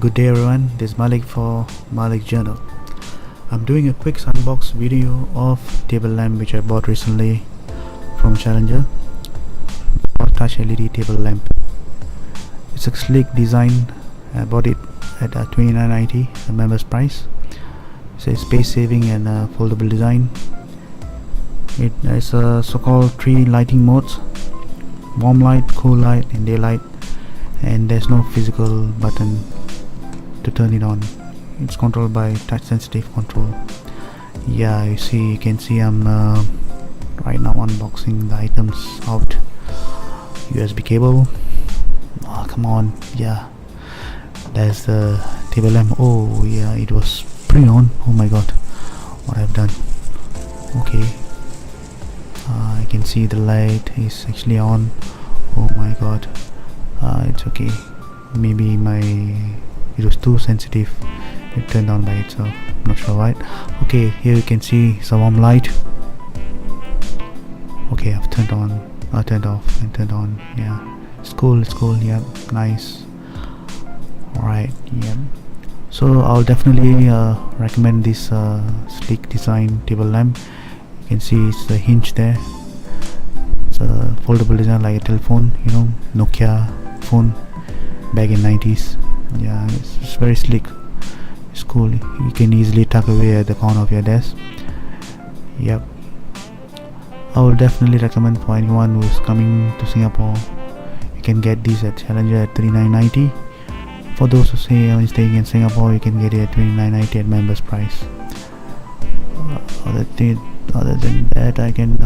Good day everyone, this is Malik for Malik Journal. I'm doing a quick unbox video of table lamp which I bought recently from Challenger. Touch LED table lamp. It's a sleek design. I bought it at $29.90, the member's price. It's a space saving and foldable design. It has a so-called 3 lighting modes: warm light, cool light and daylight, and there's no physical button to turn it on. It's controlled by touch sensitive control. Yeah, you can see I'm right now unboxing the items out. USB cable. Oh, come on. Yeah, there's the table lamp. Oh yeah, it was pre-on. Oh my god, what I've done. Okay, I can see the light is actually on. Oh my god. It's okay, maybe it was too sensitive, it turned on by itself, not sure why. Okay, here you can see it's a warm light. Okay, I've turned off and turned on. Yeah, it's cool, yeah, nice. Alright, yeah, so I'll definitely recommend this sleek design table lamp. You can see it's the hinge there. It's a foldable design like a telephone, Nokia phone back in 90s. Yeah, it's very sleek, it's cool. You can easily tuck away at the corner of your desk. Yep, I would definitely recommend for anyone who is coming to Singapore. You can get these at Challenger at $39.90. For those who say are staying in Singapore, you can get it at $29.90 at members price. Other than that, I can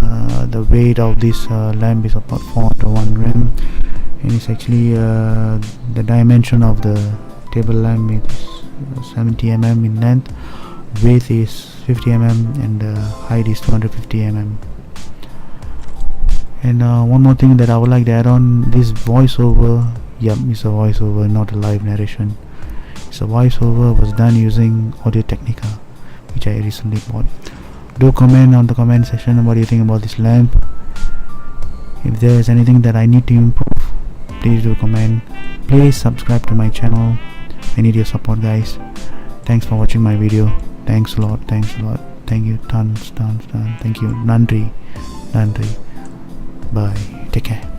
the weight of this lamp is about 401 gram, and it's actually the dimension of the table lamp is 70 mm in length, width is 50 mm, and height is 250 mm. And one more thing that I would like to add on, this voiceover. Yep, it's a voiceover, not a live narration. It's a voiceover, was done using Audio Technica, which I recently bought. Do comment on the comment section what you think about this lamp. If there is anything that I need to improve, please do comment. Please subscribe to my channel. I need your support, guys. Thanks for watching my video. Thanks a lot. Thank you, tons. Thank you. Nandri. Bye, take care.